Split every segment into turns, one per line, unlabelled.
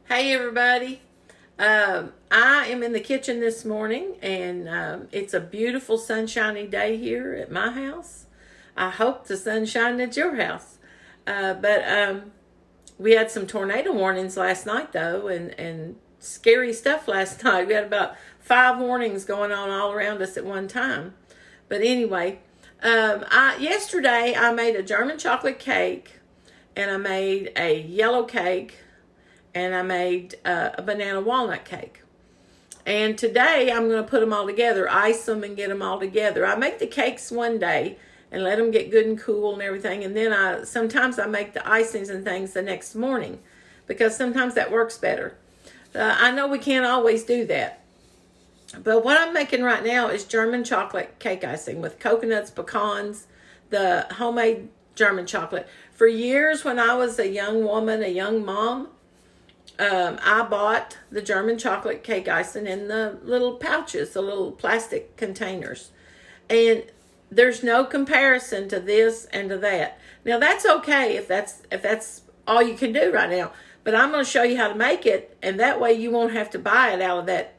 Hey everybody. I am in the kitchen this morning and it's a beautiful sunshiny day here at my house. I hope the sun's shining at your house. But we had some tornado warnings last night though and scary stuff last night. We had about 5 warnings going on all around us at one time. But anyway, yesterday I made a German chocolate cake and I made a yellow cake and I made a banana walnut cake. And today I'm going to put them all together, ice them and get them all together. I make the cakes one day and let them get good and cool and everything. And then sometimes I make the icings and things the next morning because sometimes that works better. I know we can't always do that. But what I'm making right now is German chocolate cake icing with coconuts, pecans, the homemade German chocolate. For years when I was a young woman, a young mom, I bought the German chocolate cake icing in the little pouches, the little plastic containers. And there's no comparison to this and to that. Now that's okay if that's all you can do right now. But I'm going to show you how to make it, and that way you won't have to buy it out of that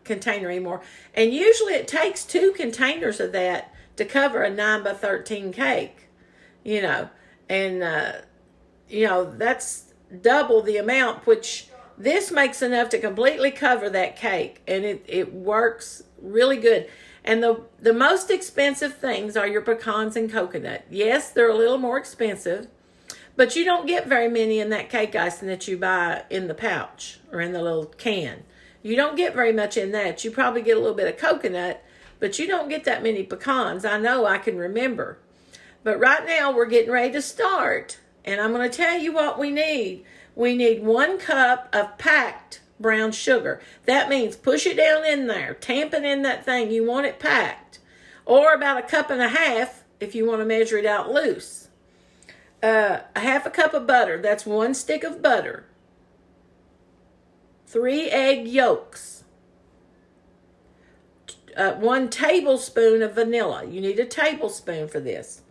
container anymore. And usually it takes 2 containers of that to cover a 9 by 13 cake, and that's double the amount, which this makes enough to completely cover that cake, and it works really good. And the most expensive things are your pecans and coconut. Yes, they're a little more expensive, but you don't get very many in that cake icing that you buy in the pouch or in the little can. You don't get very much in that. You probably get a little bit of coconut, but you don't get that many pecans. I know, I can remember. But right now we're getting ready to start. And I'm going to tell you what we need. We need 1 cup of packed brown sugar. That means push it down in there. Tamp it in that thing. You want it packed. Or about 1.5 cups if you want to measure it out loose. 1/2 cup of butter. That's 1 stick of butter. 3 egg yolks. 1 tablespoon of vanilla. You need a tablespoon for this.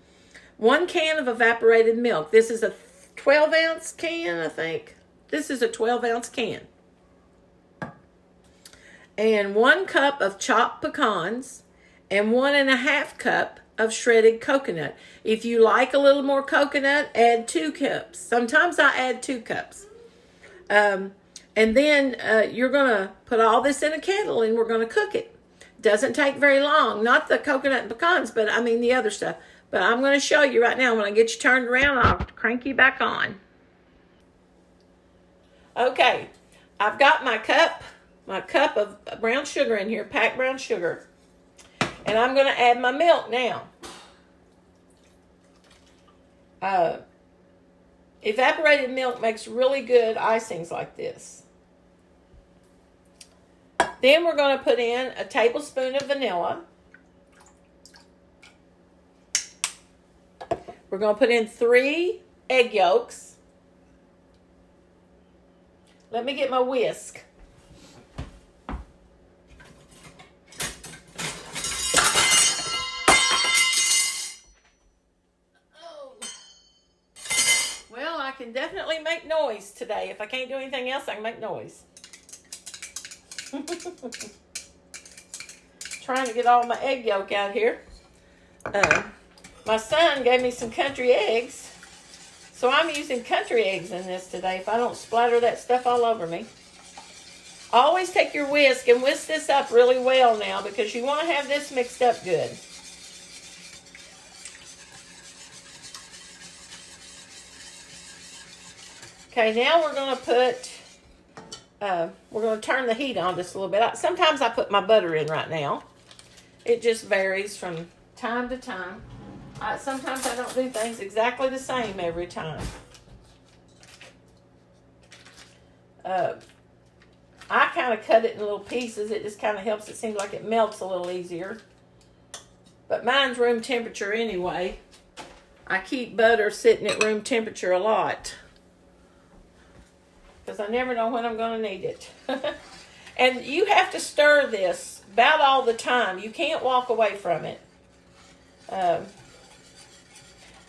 1 can of evaporated milk. This is a 12-ounce can, I think. This is a 12-ounce can. And 1 cup of chopped pecans and 1.5 cups of shredded coconut. If you like a little more coconut, add 2 cups. Sometimes I add 2 cups. And then you're going to put all this in a kettle and we're going to cook it. Doesn't take very long. Not the coconut and pecans, but I mean the other stuff. But I'm going to show you right now. When I get you turned around, I'll crank you back on. Okay, I've got my cup of brown sugar in here, packed brown sugar. And I'm going to add my milk now. Evaporated milk makes really good icings like this. Then we're going to put in a tablespoon of vanilla. We're going to put in 3 egg yolks. Let me get my whisk. Oh. Well, I can definitely make noise today. If I can't do anything else, I can make noise. Trying to get all my egg yolk out here. My son gave me some country eggs, so I'm using country eggs in this today if I don't splatter that stuff all over me. Always take your whisk and whisk this up really well now because you want to have this mixed up good. Okay, now we're going to turn the heat on just a little bit. Sometimes I put my butter in right now. It just varies from time to time. Sometimes I don't do things exactly the same every time. I kind of cut it in little pieces. It just kind of helps. It seems like it melts a little easier. But mine's room temperature anyway. I keep butter sitting at room temperature a lot, because I never know when I'm going to need it. And you have to stir this about all the time. You can't walk away from it.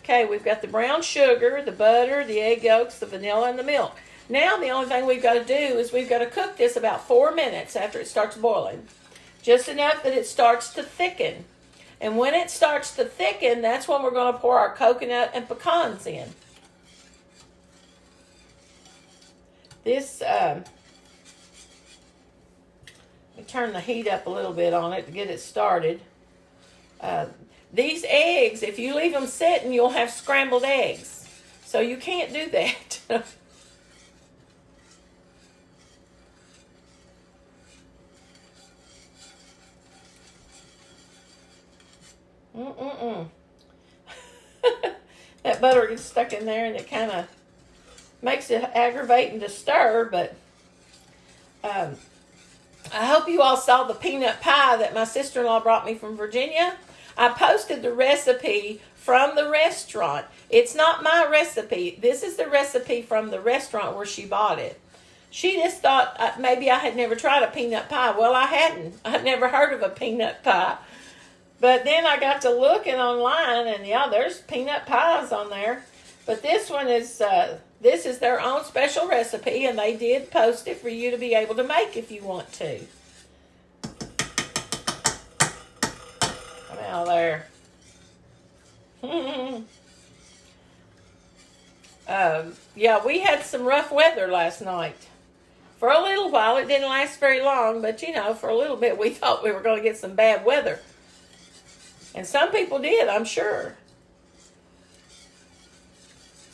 Okay, we've got the brown sugar, the butter, the egg yolks, the vanilla, and the milk. Now the only thing we've got to do is we've got to cook this about 4 minutes after it starts boiling. Just enough that it starts to thicken. And when it starts to thicken, that's when we're going to pour our coconut and pecans in. This, let me turn the heat up a little bit on it to get it started. These eggs, if you leave them sitting, you'll have scrambled eggs. So you can't do that. That butter gets stuck in there and it kind of makes it aggravating to stir, but I hope you all saw the peanut pie that my sister-in-law brought me from Virginia. I posted the recipe from the restaurant. It's not my recipe. This is the recipe from the restaurant where she bought it. She just thought maybe I had never tried a peanut pie. Well, I hadn't. I'd never heard of a peanut pie. But then I got to looking online, and yeah, there's peanut pies on there. But this one is, this is their own special recipe, and they did post it for you to be able to make if you want to. Come out there. Yeah, we had some rough weather last night. For a little while, it didn't last very long, but you know, for a little bit we thought we were going to get some bad weather. And some people did, I'm sure.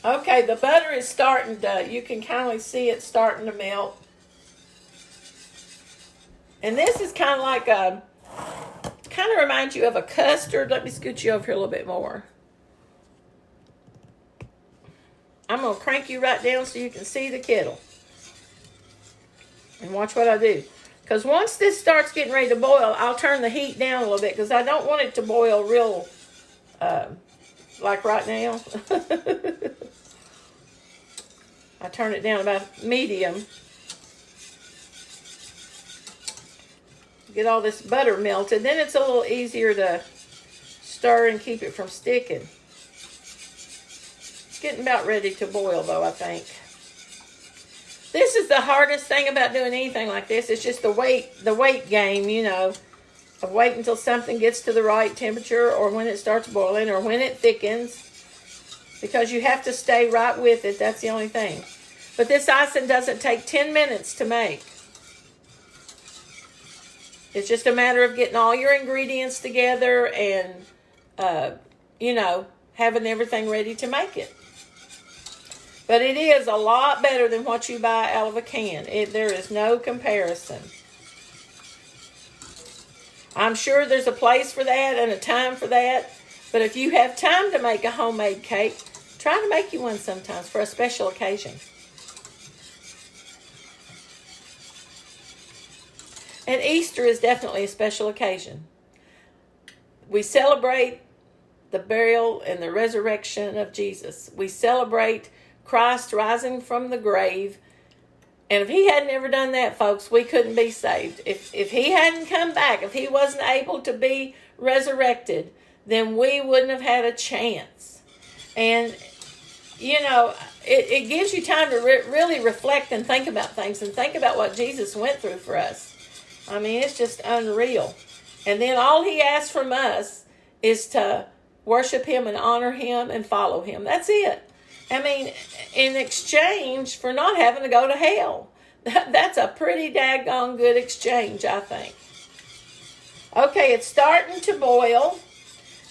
Okay, the butter is starting to, you can kind of see it starting to melt. And this is kind of like a, kind of reminds you of a custard. Let me scoot you over here a little bit more. I'm going to crank you right down so you can see the kettle. And watch what I do. Because once this starts getting ready to boil, I'll turn the heat down a little bit because I don't want it to boil real, like right now. I turn it down about medium. Get all this butter melted. Then it's a little easier to stir and keep it from sticking. It's getting about ready to boil though, I think. This is the hardest thing about doing anything like this. It's just the weight game, you know, of waiting until something gets to the right temperature or when it starts boiling or when it thickens, because you have to stay right with it. That's the only thing. But this icing doesn't take 10 minutes to make. It's just a matter of getting all your ingredients together and, you know, having everything ready to make it. But it is a lot better than what you buy out of a can. There is no comparison. I'm sure there's a place for that and a time for that. But if you have time to make a homemade cake, try to make you one sometimes for a special occasion. And Easter is definitely a special occasion. We celebrate the burial and the resurrection of Jesus. We celebrate Christ rising from the grave. And if he hadn't ever done that, folks, we couldn't be saved. If he hadn't come back, if he wasn't able to be resurrected, then we wouldn't have had a chance. And, you know, it gives you time to really reflect and think about things and think about what Jesus went through for us. I mean, it's just unreal. And then all he asks from us is to worship him and honor him and follow him. That's it. I mean, in exchange for not having to go to hell. That's a pretty daggone good exchange, I think. Okay, it's starting to boil.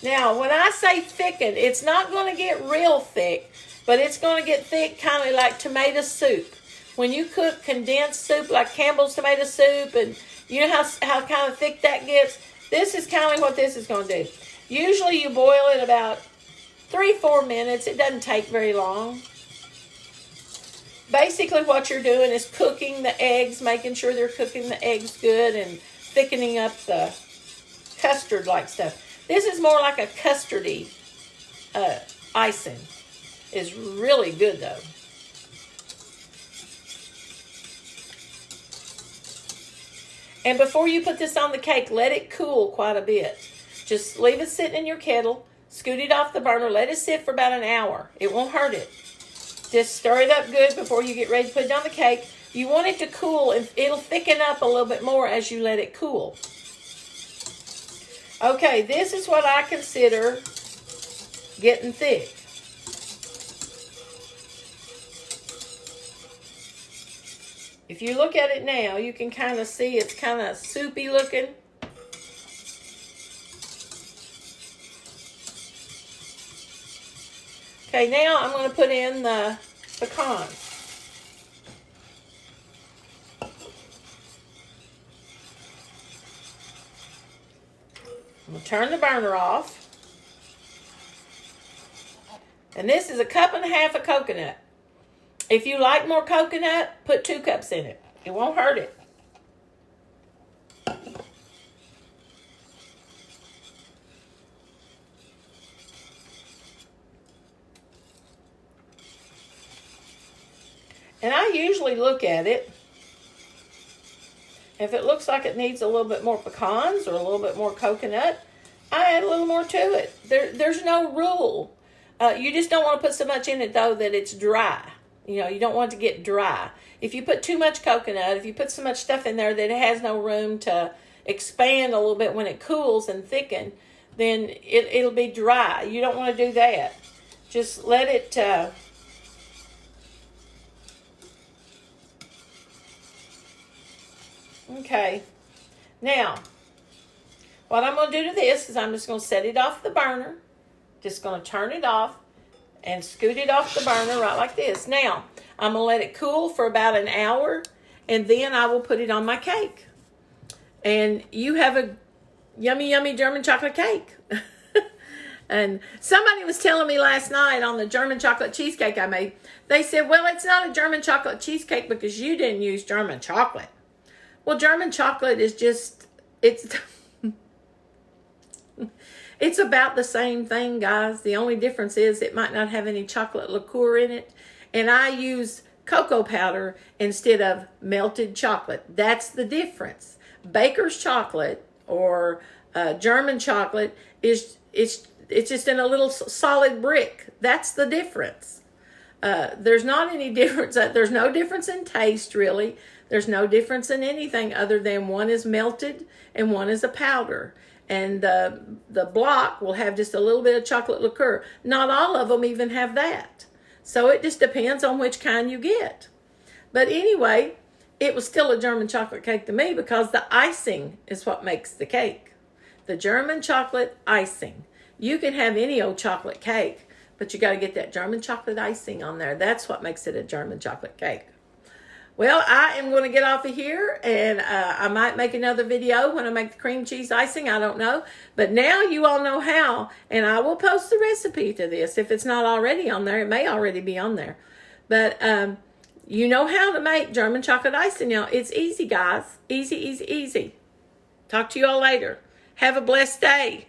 Now, when I say thicken, it's not going to get real thick, but it's going to get thick kind of like tomato soup. When you cook condensed soup like Campbell's tomato soup, and you know how kind of thick that gets? This is kind of what this is going to do. Usually you boil it about 3-4 minutes. It doesn't take very long. Basically what you're doing is cooking the eggs, making sure they're cooking the eggs good and thickening up the custard-like stuff. This is more like a custardy icing. It's really good though. And before you put this on the cake, let it cool quite a bit. Just leave it sitting in your kettle. Scoot it off the burner. Let it sit for about an hour. It won't hurt it. Just stir it up good before you get ready to put it on the cake. You want it to cool, and it'll thicken up a little bit more as you let it cool. Okay, this is what I consider getting thick. If you look at it now, you can kind of see it's kind of soupy looking. Okay, now I'm going to put in the pecans. I'm going to turn the burner off. And this is 1.5 cups of coconut. If you like more coconut, put 2 cups in it. It won't hurt it. And I usually look at it. If it looks like it needs a little bit more pecans or a little bit more coconut, I add a little more to it. There's no rule. You just don't want to put so much in it, though, that it's dry. You know, you don't want it to get dry. If you put too much coconut, if you put so much stuff in there that it has no room to expand a little bit when it cools and thicken, then it'll be dry. You don't want to do that. Just let it... Okay. Now, what I'm going to do to this is I'm just going to set it off the burner. Just going to turn it off and scoot it off the burner right like this. Now, I'm going to let it cool for about an hour, and then I will put it on my cake. And you have a yummy, yummy German chocolate cake. And somebody was telling me last night on the German chocolate cheesecake I made, they said, well, it's not a German chocolate cheesecake because you didn't use German chocolate. Well, German chocolate is just, it's about the same thing, guys. The only difference is it might not have any chocolate liqueur in it. And I use cocoa powder instead of melted chocolate. That's the difference. Baker's chocolate or German chocolate it's just in a little solid brick. That's the difference. There's not any difference. There's no difference in taste, really. There's no difference in anything other than one is melted and one is a powder. And the block will have just a little bit of chocolate liqueur. Not all of them even have that. So it just depends on which kind you get. But anyway, it was still a German chocolate cake to me because the icing is what makes the cake. The German chocolate icing. You can have any old chocolate cake, but you got to get that German chocolate icing on there. That's what makes it a German chocolate cake. Well, I am going to get off of here, and I might make another video when I make the cream cheese icing. I don't know. But now you all know how, and I will post the recipe to this. If it's not already on there, it may already be on there. But you know how to make German chocolate icing now. It's easy, guys. Easy, easy, easy. Talk to you all later. Have a blessed day.